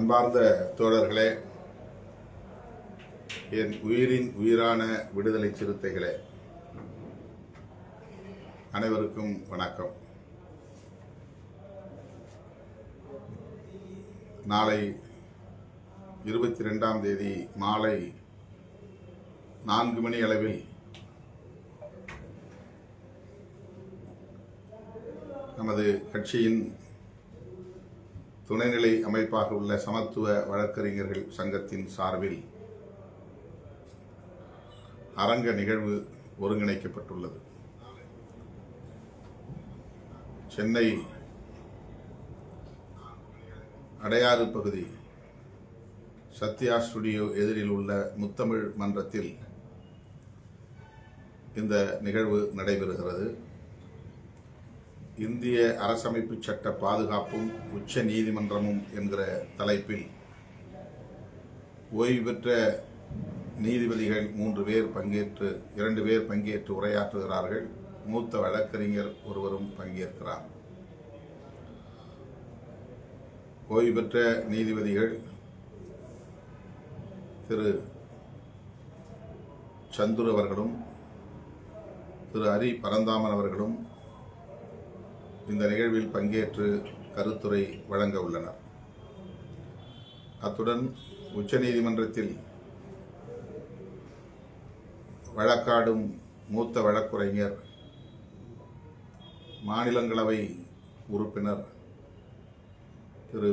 அன்பார்ந்த தோழர்களே, என் உயிரின் உயிரான விடுதலை சிறுத்தைகளே, அனைவருக்கும் வணக்கம். நாளை 22ஆம் தேதி மாலை 4 மணி அளவில் நமது கட்சியின் துணைநிலை அமைப்பாக உள்ள சமத்துவ வழக்கறிஞர்கள் சங்கத்தின் சார்பில் அரங்க நிகழ்வு ஒருங்கிணைக்கப்பட்டுள்ளது. சென்னை அடையாறு பகுதி சத்யா ஸ்டுடியோ எதிரில் உள்ள முத்தமிழ் மன்றத்தில் இந்த நிகழ்வு நடைபெறுகிறது. இந்திய அரசமைப்பு சட்ட பாதுகாப்பும் உச்ச நீதிமன்றமும் என்கிற தலைப்பில் ஓய்வு பெற்ற நீதிபதிகள் 3 பேர் பங்கேற்று 2 பேர் பங்கேற்று உரையாற்றுகிறார்கள். மூத்த வழக்கறிஞர் ஒருவரும் பங்கேற்கிறார். ஓய்வு பெற்ற நீதிபதிகள் திரு சந்துரு அவர்களும் திரு ஹரி பரந்தாமன் அவர்களும் இந்த நிகழ்வில் பங்கேற்று கருத்துரை வழங்க உள்ளனர். அத்துடன் உச்சநீதிமன்றத்தில் வழக்காடும் மூத்த வழக்குரைஞர் மாநிலங்களவை உறுப்பினர் திரு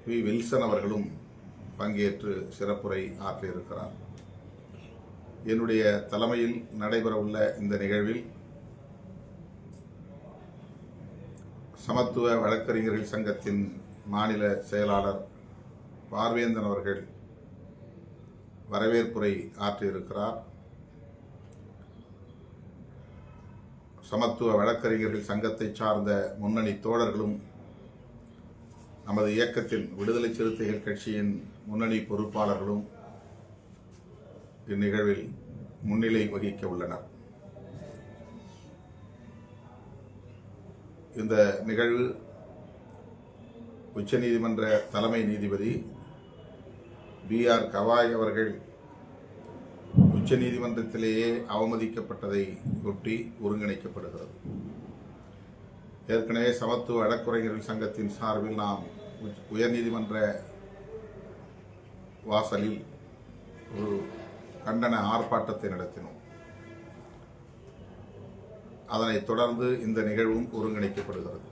பி. வில்சன் அவர்களும் பங்கேற்று சிறப்புரை ஆற்றியிருக்கிறார். என்னுடைய தலைமையில் நடைபெறவுள்ள இந்த நிகழ்வில் சமத்துவ வழக்கறிஞர்கள் சங்கத்தின் மாநில செயலாளர் பார்வேந்தன் அவர்கள் வரவேற்புரை ஆற்றியிருக்கிறார். சமத்துவ வழக்கறிஞர்கள் சங்கத்தை சார்ந்த முன்னணி தோழர்களும் நமது இயக்கத்தின் விடுதலை சிறுத்தைகள் கட்சியின் முன்னணி பொறுப்பாளர்களும் இந்நிகழ்வில் முன்னிலை வகிக்க உள்ளனர். இந்த நிகழ்வு உச்சநீதிமன்ற தலைமை நீதிபதி B.R. கவாய் அவர்கள் உச்சநீதிமன்றத்திலேயே அவமதிக்கப்பட்டதை ஒட்டி ஒருங்கிணைக்கப்படுகிறது. ஏற்கனவே சமத்துவ வழக்குரைஞர்கள் சங்கத்தின் சார்பில் நாம் உயர்நீதிமன்ற வாசலில் ஒரு கண்டன ஆர்ப்பாட்டத்தை நடத்தினோம். அதனைத் தொடர்ந்து இந்த நிகழ்வும் ஒருங்கிணைக்கப்படுகிறது.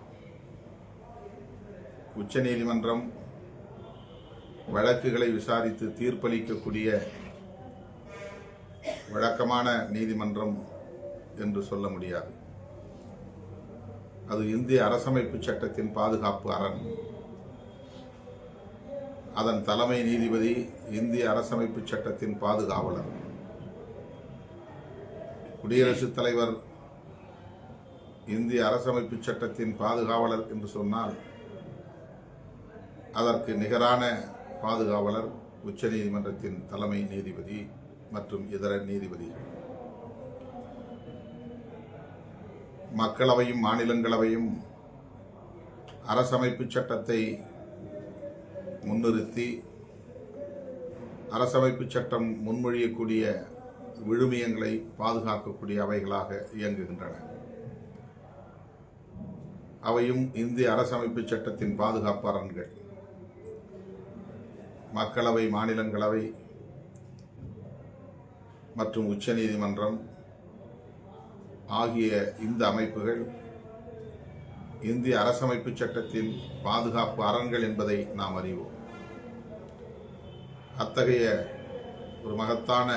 உச்சநீதிமன்றம் வழக்குகளை விசாரித்து தீர்ப்பளிக்கக்கூடிய வழக்கமான நீதிமன்றம் என்று சொல்ல முடியாது. அது இந்திய அரசமைப்பு சட்டத்தின் பாதுகாப்பு அரண். அதன் தலைமை நீதிபதி இந்திய அரசமைப்பு சட்டத்தின் பாதுகாவலர். குடியரசுத் தலைவர் இந்திய அரசமைப்பு சட்டத்தின் பாதுகாவலர் என்று சொன்னால் அதற்கு நிகரான பாதுகாவலர் உச்சநீதிமன்றத்தின் தலைமை நீதிபதி மற்றும் இதர நீதிபதிகள். மக்களவையும் மாநிலங்களவையும் அரசமைப்பு சட்டத்தை முன்னிறுத்தி அரசமைப்பு சட்டம் முன்மொழியக்கூடிய விழுமியங்களை பாதுகாக்கக்கூடிய அவைகளாக இயங்குகின்றன. அவையும் இந்திய அரசமைப்பு சட்டத்தின் பாதுகாப்பு அரண்கள். மக்களவை, மாநிலங்களவை மற்றும் உச்சநீதிமன்றம் ஆகிய இந்த அமைப்புகள் இந்திய அரசமைப்பு சட்டத்தின் பாதுகாப்பு அரண்கள் என்பதை நாம் அறிவோம். அத்தகைய ஒரு மகத்தான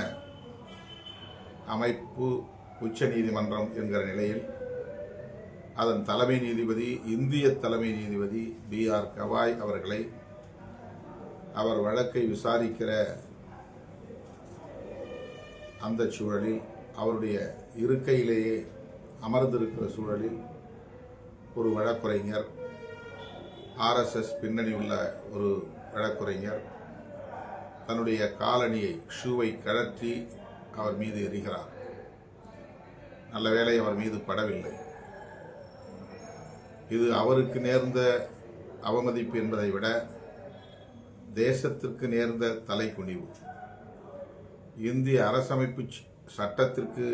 அமைப்பு உச்சநீதிமன்றம் என்கிற நிலையில் அதன் தலைமை நீதிபதி இந்திய தலைமை நீதிபதி B.R. கவாய் அவர்களை அவர் வழக்கை விசாரிக்கிற அந்த சூழலில் அவருடைய இருக்கையிலேயே அமர்ந்திருக்கிற சூழலில் ஒரு வழக்குரைஞர், RSS பின்னணி உள்ள ஒரு வழக்குரைஞர் தன்னுடைய காலணியை ஷூவை கழற்றி அவர் மீது எறிகிறார். நல்ல வேளை அவர் மீது படவில்லை. இது அவருக்கு நேர்ந்த அவமதிப்பு என்பதை விட தேசத்திற்கு நேர்ந்த தலைக்குனிவு, இந்திய அரசமைப்பு சட்டத்திற்கு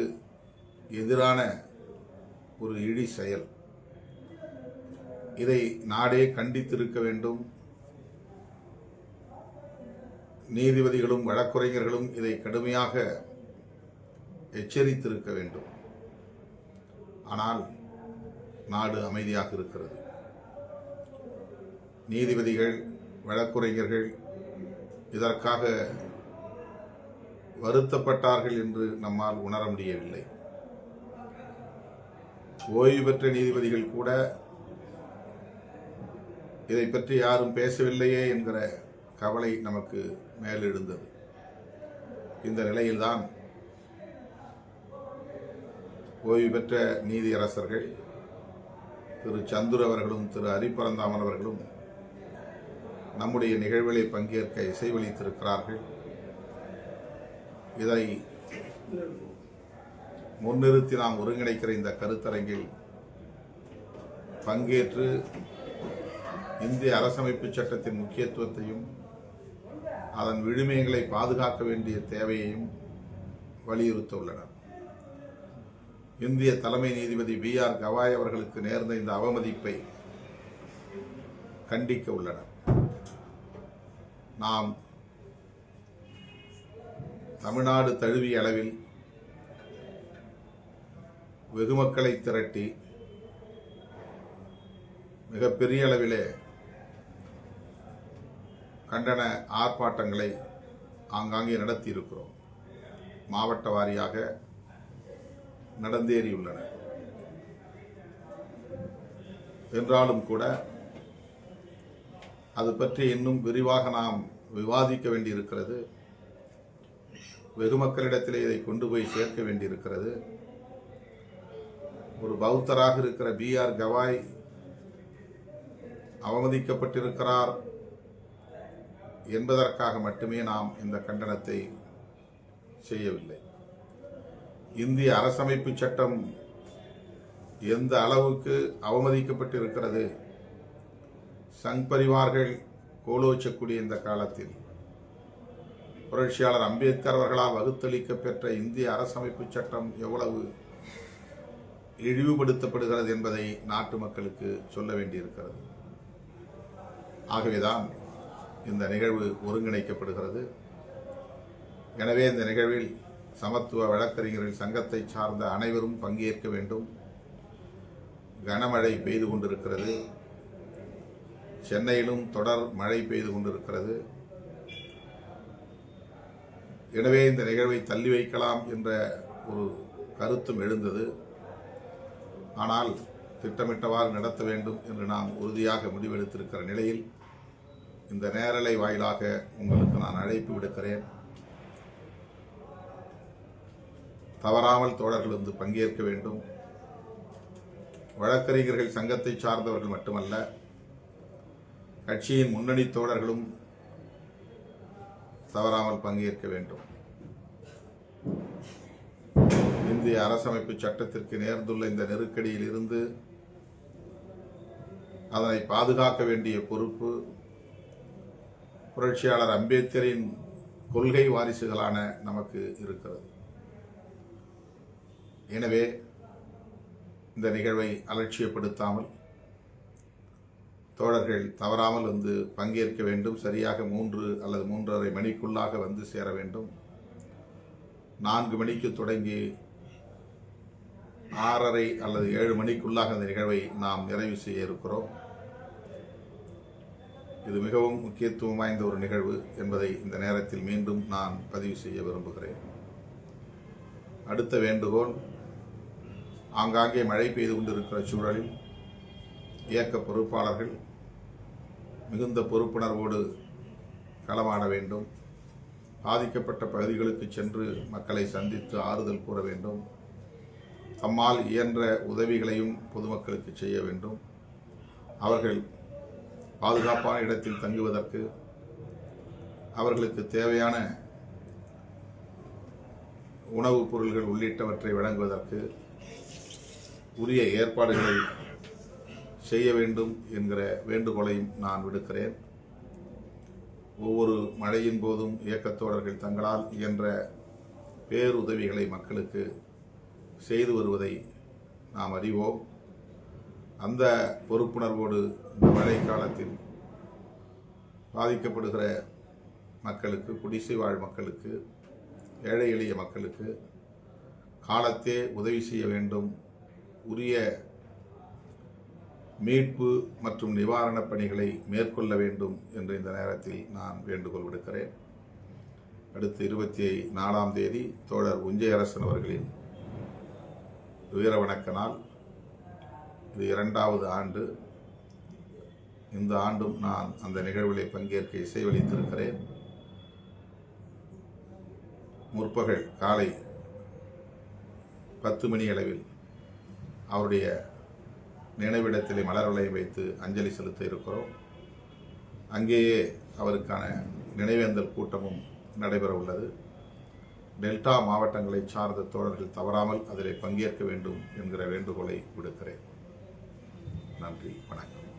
எதிரான ஒரு இழி செயல். இதை நாடே கண்டித்திருக்க வேண்டும். நீதிபதிகளும் வழக்குரைஞர்களும் இதை கடுமையாக எச்சரித்திருக்க வேண்டும். ஆனால் நாடு அமைதியாக இருக்கிறது. நீதிபதிகள், வழக்குரைஞர்கள் இதற்காக வருத்தப்பட்டார்கள் என்று நம்மால் உணர முடியவில்லை. ஓய்வு பெற்ற நீதிபதிகள் கூட இதை பற்றி யாரும் பேசவில்லையே என்கிற கவலை நமக்கு மேலெழுந்தது. இந்த நிலையில்தான் ஓய்வு பெற்ற நீதியரசர்கள் திரு சந்துரு அவர்களும் திரு ஹரிபரந்தாமன் அவர்களும் நம்முடைய நிகழ்வுகளை பங்கேற்க இசைவளித்திருக்கிறார்கள். இதை முன்னிறுத்தி நாம் ஒருங்கிணைக்கிற இந்த கருத்தரங்கில் பங்கேற்று இந்திய அரசமைப்பு சட்டத்தின் முக்கியத்துவத்தையும் அதன் விழுமியங்களை பாதுகாக்க வேண்டிய தேவையையும் வலியுறுத்த உள்ளனர். இந்திய தலைமை நீதிபதி B.R. கவாய் அவர்களுக்கு நேர்ந்த இந்த அவமதிப்பை கண்டிக்க உள்ளனர். நாம் தமிழ்நாடு தழுவிய அளவில் வெகுமக்களை திரட்டி மிகப்பெரிய அளவிலே கண்டன ஆர்ப்பாட்டங்களை ஆங்காங்கே நடத்தியிருக்கிறோம். மாவட்ட வாரியாக நடந்தேறியுள்ளன. என்றாலும் கூட அது பற்றி இன்னும் விரிவாக நாம் விவாதிக்க வேண்டியிருக்கிறது. வெகுமக்களிடத்திலே இதை கொண்டு போய் சேர்க்க வேண்டியிருக்கிறது. ஒரு பௌத்தராக இருக்கிற B.R. கவாய் அவமதிக்கப்பட்டிருக்கிறார் என்பதற்காக மட்டுமே நாம் இந்த கண்டனத்தை செய்யவில்லை. இந்திய அரசமைப்பு சட்டம் எந்த அளவுக்கு அவமதிக்கப்பட்டிருக்கிறது, சங் பரிவார்கள் கோலோச்சக்கூடிய இந்த காலத்தில் புரட்சியாளர் அம்பேத்கர் அவர்களால் வகுத்தளிக்க பெற்ற இந்திய அரசமைப்பு சட்டம் எவ்வளவு இழிவுபடுத்தப்படுகிறது என்பதை நாட்டு மக்களுக்கு சொல்ல வேண்டியிருக்கிறது. ஆகவேதான் இந்த நிகழ்வு ஒருங்கிணைக்கப்படுகிறது. எனவே இந்த நிகழ்வில் சமத்துவ வழக்கறிஞர்கள் சங்கத்தை சார்ந்த அனைவரும் பங்கேற்க வேண்டும். கனமழை பெய்து கொண்டிருக்கிறது. சென்னையிலும் தொடர் மழை பெய்து கொண்டிருக்கிறது. எனவே இந்த நிகழ்வை தள்ளி வைக்கலாம் என்ற ஒரு கருத்தும் எழுந்தது. ஆனால் திட்டமிட்டவாறு நடத்த வேண்டும் என்று நாம் உறுதியாக முடிவெடுத்திருக்கிற நிலையில் இந்த நேரலை வாயிலாக உங்களுக்கு நான் அழைப்பு விடுக்கிறேன். தவறாமல் தோழர்கள் வந்து பங்கேற்க வேண்டும். வழக்கறிஞர்கள் சங்கத்தை சார்ந்தவர்கள் மட்டுமல்ல, கட்சியின் முன்னணி தோழர்களும் தவறாமல் பங்கேற்க வேண்டும். இந்திய அரசமைப்பு சட்டத்திற்கு நேர்ந்துள்ள இந்த நெருக்கடியில் இருந்து அதனை பாதுகாக்க வேண்டிய பொறுப்பு புரட்சியாளர் அம்பேத்கரின் கொள்கை வாரிசுகளான நமக்கு இருக்கிறது. எனவே இந்த நிகழ்வை அலட்சியப்படுத்தாமல் தோழர்கள் தவறாமல் வந்து பங்கேற்க வேண்டும். சரியாக 3 அல்லது 3:30 மணிக்குள்ளாக வந்து சேர வேண்டும். 4 மணிக்கு தொடங்கி 6:30 அல்லது 7 மணிக்குள்ளாக அந்த நிகழ்வை நாம் நிறைவு செய்ய இருக்கிறோம். இது மிகவும் முக்கியத்துவம் வாய்ந்த ஒரு நிகழ்வு என்பதை இந்த நேரத்தில் மீண்டும் நான் பதிவு செய்ய விரும்புகிறேன். அடுத்த வேண்டுகோள், ஆங்காங்கே மழை பெய்து கொண்டிருக்கிற சூழலில் இயக்க பொறுப்பாளர்கள் மிகுந்த பொறுப்புணர்வோடு களமாட வேண்டும். பாதிக்கப்பட்ட பகுதிகளுக்கு சென்று மக்களை சந்தித்து ஆறுதல் கூற வேண்டும். தம்மால் இயன்ற உதவிகளையும் பொதுமக்களுக்கு செய்ய வேண்டும். அவர்கள் பாதுகாப்பான இடத்தில் தங்குவதற்கு, அவர்களுக்கு தேவையான உணவுப் பொருள்கள் உள்ளிட்டவற்றை வழங்குவதற்கு உரிய ஏற்பாடுகளை செய்ய வேண்டும் என்கிற வேண்டுகோளையும் நான் விடுக்கிறேன். ஒவ்வொரு மழையின் போதும் இயக்கத்தோழர்கள் தங்களால் இயன்ற பேருதவிகளை மக்களுக்கு செய்து வருவதை நாம் அறிவோம். அந்த பொறுப்புணர்வோடு இந்த மழை காலத்தில் பாதிக்கப்படுகிற மக்களுக்கு, குடிசை வாழ் மக்களுக்கு, ஏழை எளிய மக்களுக்கு காலத்தே உதவி செய்ய வேண்டும். உரிய மீட்பு மற்றும் நிவாரணப் பணிகளை மேற்கொள்ள வேண்டும் என்று இந்த நேரத்தில் நான் வேண்டுகோள் விடுக்கிறேன். அடுத்து 24ஆம் தேதி தோழர் உஞ்சையரசன் அவர்களின் வீர வணக்க நாள். இது 2வது ஆண்டு. இந்த ஆண்டும் நான் அந்த நிகழ்விலே பங்கேற்க இசைவளித்திருக்கிறேன். முற்பகல் காலை 10 மணி அளவில் அவருடைய நினைவிடத்திலே மலர் வளையம் வைத்து அஞ்சலி செலுத்த இருக்கிறோம். அங்கேயே அவருக்கான நினைவேந்தல் கூட்டமும் நடைபெற உள்ளது. டெல்டா மாவட்டங்களை சார்ந்த தோழர்கள் தவறாமல் அதில் பங்கேற்க வேண்டும் என்கிற வேண்டுகோளை விடுக்கிறேன். நன்றி, வணக்கம்.